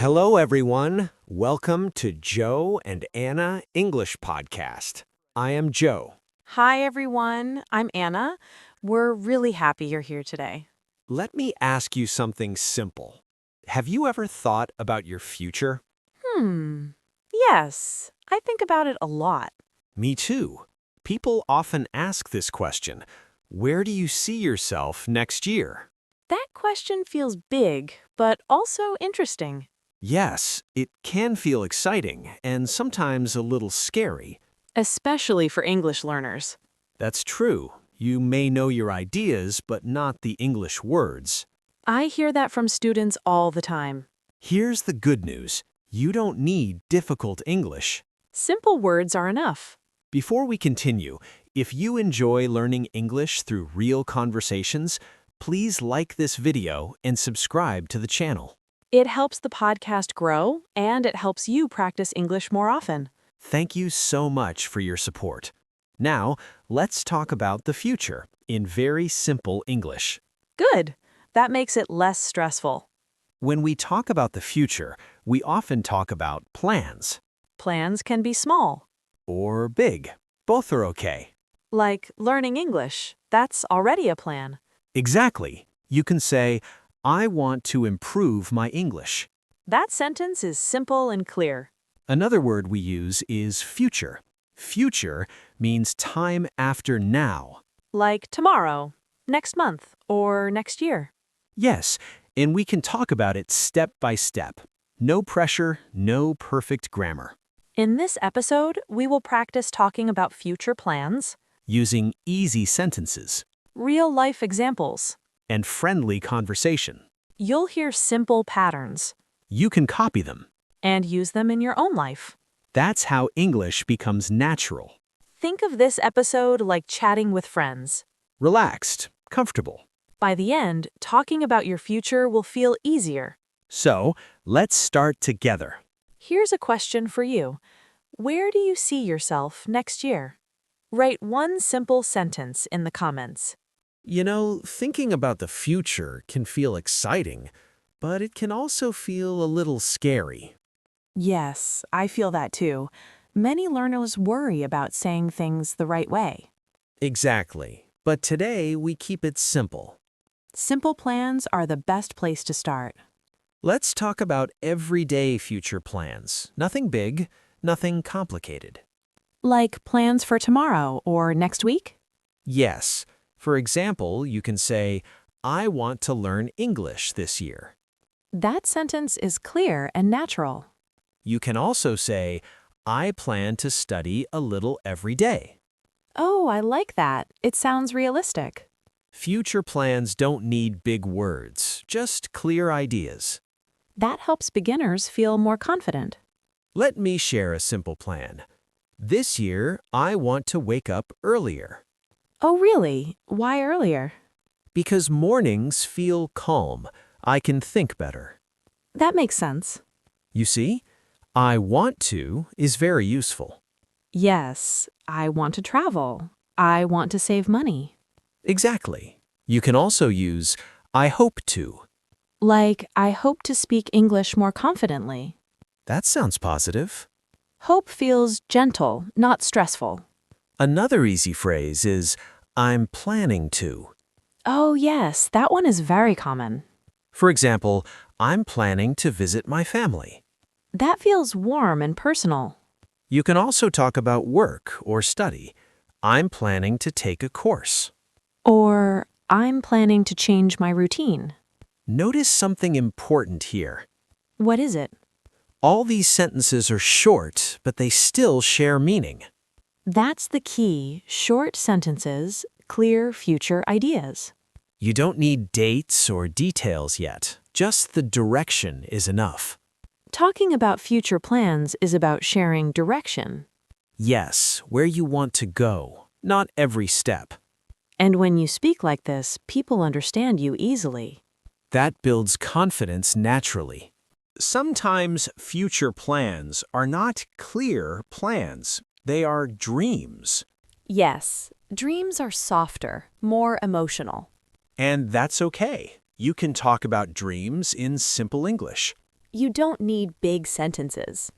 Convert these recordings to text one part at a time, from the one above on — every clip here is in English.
Hello, everyone. Welcome to Joe and Anna English Podcast. I am Joe. Hi, everyone. I'm Anna. We're really happy you're here today. Let me ask you something simple. Have you ever thought about your future? Yes, I think about it a lot. Me too. People often ask this question. Where do you see yourself next year? That question feels big, but also interesting. Yes, it can feel exciting and sometimes a little scary. Especially for English learners. That's true. You may know your ideas, but not the English words. I hear that from students all the time. Here's the good news. You don't need difficult English. Simple words are enough. Before we continue, if you enjoy learning English through real conversations, please like this video and subscribe to the channel. It helps the podcast grow, and it helps you practice English more often. Thank you so much for your support. Now, let's talk about the future in very simple English. Good. That makes it less stressful. When we talk about the future, we often talk about plans Plans can be small, or big. Both are okay. like learning English. That's already a plan. Exactly. You can say, I want to improve my English. That sentence is simple and clear. Another word we use is future. Future means time after now. Like tomorrow, next month, or next year. Yes, and we can talk about it step by step. No pressure, no perfect grammar. In this episode, we will practice talking about future plans, Using easy sentences real-life examples. and friendly conversation. You'll hear simple patterns You can copy them. and use them in your own life. That's how English becomes natural. Think of this episode like chatting with friends. Relaxed, comfortable. By the end, talking about your future will feel easier. So, let's start together. Here's a question for you. Where do you see yourself next year? Write one simple sentence in the comments. You know, thinking about the future can feel exciting, but it can also feel a little scary. Yes, I feel that too. Many learners worry about saying things the right way. Exactly. But today we keep it simple. Simple plans are the best place to start. Let's talk about everyday future plans. Nothing big, nothing complicated. Like plans for tomorrow or next week? Yes. For example, you can say, I want to learn English this year. That sentence is clear and natural. You can also say, I plan to study a little every day. Oh, I like that. It sounds realistic. Future plans don't need big words, just clear ideas. That helps beginners feel more confident. Let me share a simple plan. This year, I want to wake up earlier Oh, really? Why earlier? because mornings feel calm. I can think better. That makes sense. You see, I want to is very useful. Yes, I want to travel. I want to save money. Exactly. You can also use I hope to. Like, I hope to speak English more confidently. That sounds positive. Hope feels gentle, not stressful. Another easy phrase is I'm planning to. Oh, yes, that one is very common. For example, I'm planning to visit my family. That feels warm and personal. You can also talk about work or study. I'm planning to take a course. Or, I'm planning to change my routine. Notice something important here. What is it? All these sentences are short, but they still share meaning. That's the key. Short sentences, clear future ideas. You don't need dates or details yet. Just the direction is enough. Talking about future plans is about sharing direction. Yes, where you want to go, not every step. And when you speak like this, people understand you easily. That builds confidence naturally. Sometimes future plans are not clear plans. They are dreams. Yes, dreams are softer, more emotional. And that's okay. You can talk about dreams in simple English. you don't need big sentences.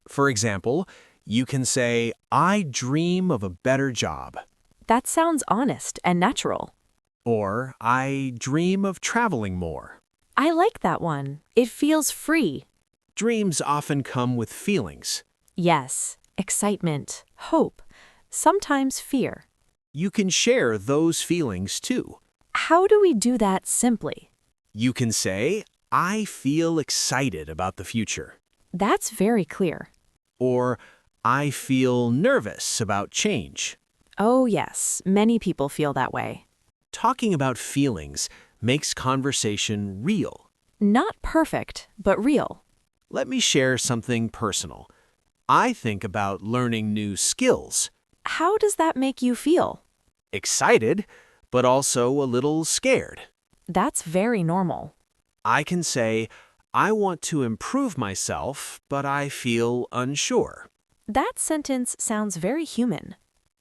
For example, you can say, I dream of a better job. That sounds honest and natural. Or, I dream of traveling more. I like that one. It feels free. Dreams often come with feelings. Yes, excitement, hope, sometimes fear. You can share those feelings too. How do we do that simply? You can say, I feel excited about the future. That's very clear. Or, I feel nervous about change. Oh, yes, many people feel that way. Talking about feelings makes conversation real. Not perfect, but real. Let me share something personal. I think about learning new skills. How does that make you feel? Excited, but also a little scared. That's very normal. I can say, I want to improve myself, but I feel unsure. That sentence sounds very human.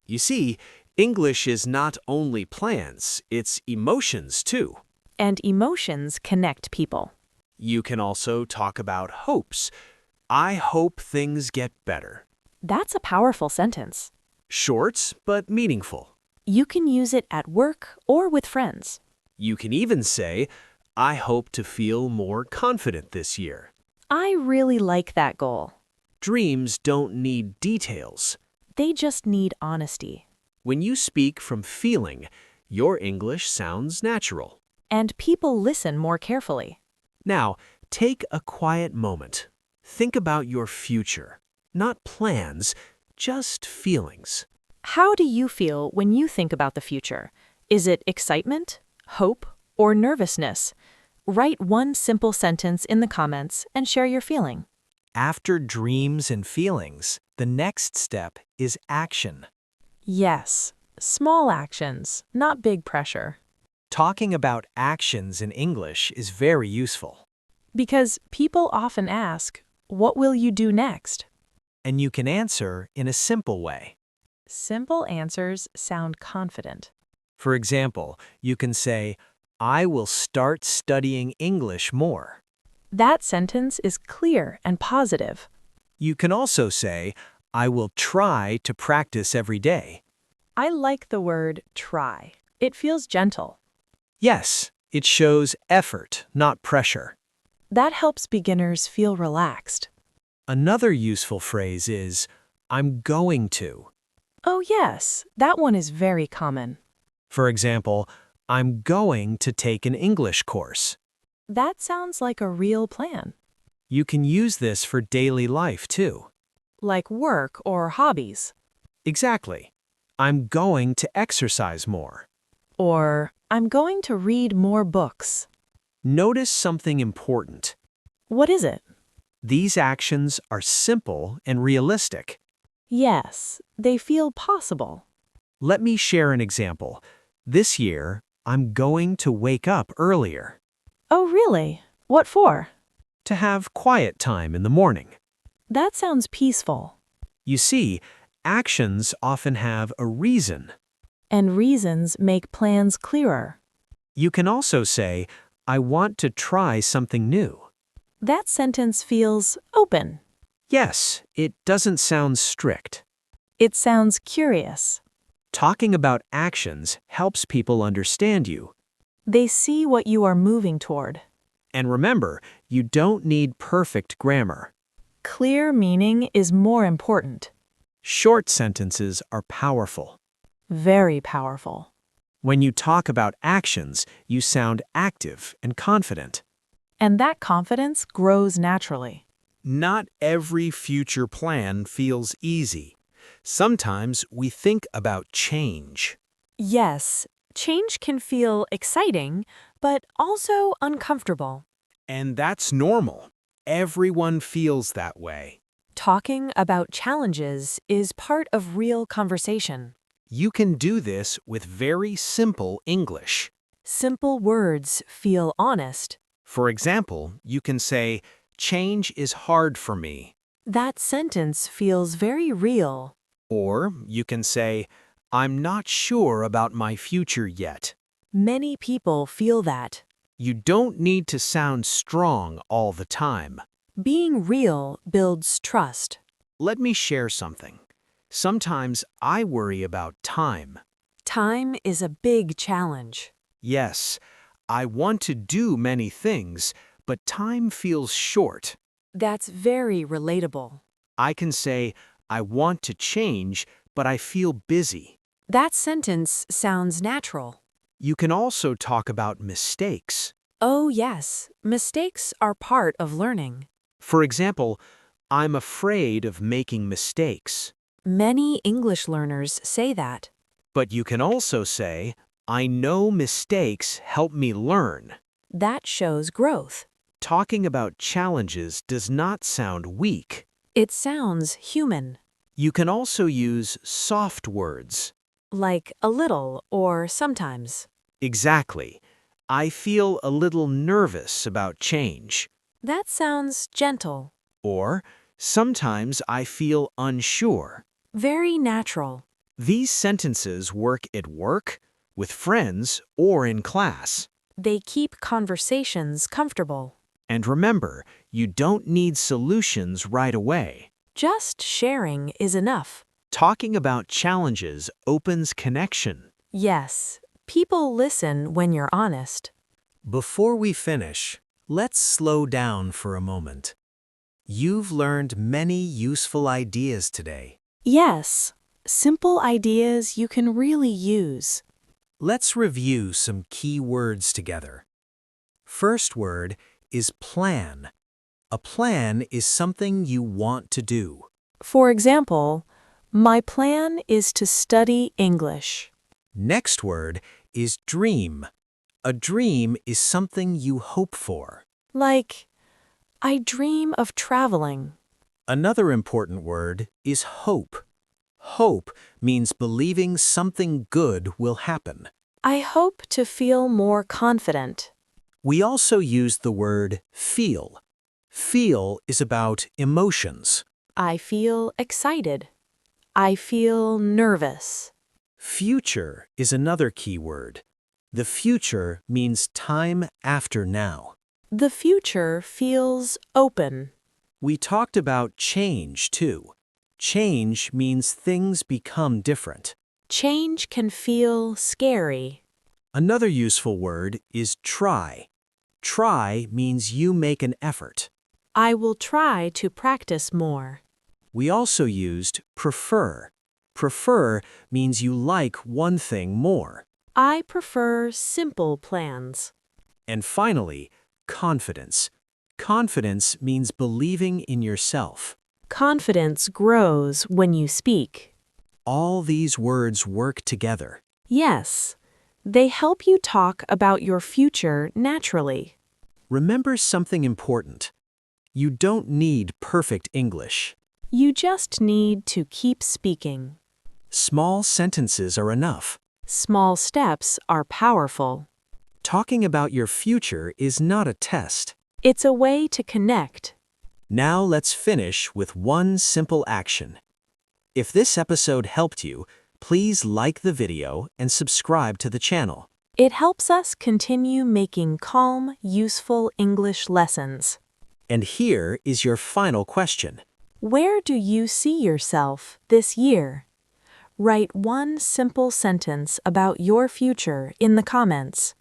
You see, English is not only plans, it's emotions too. And emotions connect people. You can also talk about hopes. I hope things get better. That's a powerful sentence. Short, but meaningful. You can use it at work or with friends. You can even say, I hope to feel more confident this year. I really like that goal. Dreams don't need details. They just need honesty. When you speak from feeling, your English sounds natural. And people listen more carefully. Now, take a quiet moment. Think about your future. Not plans, just feelings. How do you feel when you think about the future? Is it excitement, hope, or nervousness? Write one simple sentence in the comments and share your feeling. After dreams and feelings, the next step is action. Yes, small actions, not big pressure. Talking about actions in English is very useful. Because people often ask, what will you do next? And you can answer in a simple way. Simple answers sound confident. For example, you can say, I will start studying English more. That sentence is clear and positive. You can also say, I will try to practice every day. I like the word try. It feels gentle. Yes, it shows effort, not pressure. That helps beginners feel relaxed. Another useful phrase is, I'm going to. Oh yes, that one is very common. For example, I'm going to take an English course. That sounds like a real plan. You can use this for daily life too. Like work or hobbies. Exactly. I'm going to exercise more. Or, I'm going to read more books. Notice something important. What is it? These actions are simple and realistic. Yes, they feel possible. Let me share an example. This year, I'm going to wake up earlier. Oh really? What for? To have quiet time in the morning. That sounds peaceful. You see, actions often have a reason. And reasons make plans clearer. You can also say, I want to try something new. That sentence feels open. Yes, it doesn't sound strict. It sounds curious. Talking about actions helps people understand you. They see what you are moving toward. And remember, you don't need perfect grammar. Clear meaning is more important. Short sentences are powerful. Very powerful. When you talk about actions, you sound active and confident. And that confidence grows naturally. Not every future plan feels easy. Sometimes we think about change. Yes, change can feel exciting, but also uncomfortable. And that's normal. Everyone feels that way. Talking about challenges is part of real conversation. You can do this with very simple English. Simple words feel honest. For example, you can say, change is hard for me. That sentence feels very real. Or you can say, I'm not sure about my future yet. Many people feel that. You don't need to sound strong all the time. Being real builds trust. Let me share something. Sometimes I worry about time. Time is a big challenge. Yes, I want to do many things, but time feels short. That's very relatable. I can say, I want to change, but I feel busy. That sentence sounds natural. You can also talk about mistakes. Oh, yes, mistakes are part of learning. For example, I'm afraid of making mistakes. Many English learners say that. But you can also say, I know mistakes help me learn. That shows growth. Talking about challenges does not sound weak. It sounds human, You can also use soft words. like a little or sometimes. Exactly. I feel a little nervous about change. That sounds gentle, Or, sometimes I feel unsure. very natural. These sentences work at work, with friends, or in class. They keep conversations comfortable. And remember, you don't need solutions right away. Just sharing is enough. Talking about challenges opens connection. Yes, people listen when you're honest. Before we finish, let's slow down for a moment. You've learned many useful ideas today. Yes, simple ideas you can really use. Let's review some key words together. First word is plan. A plan is something you want to do. For example, my plan is to study English. Next word is dream. A dream is something you hope for. Like, I dream of traveling. Another important word is hope. Hope means believing something good will happen. I hope to feel more confident. We also use the word feel. Feel is about emotions. I feel excited. I feel nervous. Future is another key word. The future means time after now. The future feels open. We talked about change too. Change means things become different. Change can feel scary. Another useful word is try. Try means you make an effort. I will try to practice more. We also used prefer. Prefer means you like one thing more. I prefer simple plans. And finally, confidence. Confidence means believing in yourself. Confidence grows when you speak. All these words work together. Yes, they help you talk about your future naturally. Remember something important. You don't need perfect English. You just need to keep speaking. Small sentences are enough. Small steps are powerful. Talking about your future is not a test. It's a way to connect. Now let's finish with one simple action. If this episode helped you, please like the video and subscribe to the channel. It helps us continue making calm, useful English lessons. And here is your final question. Where do you see yourself this year? Write one simple sentence about your future in the comments.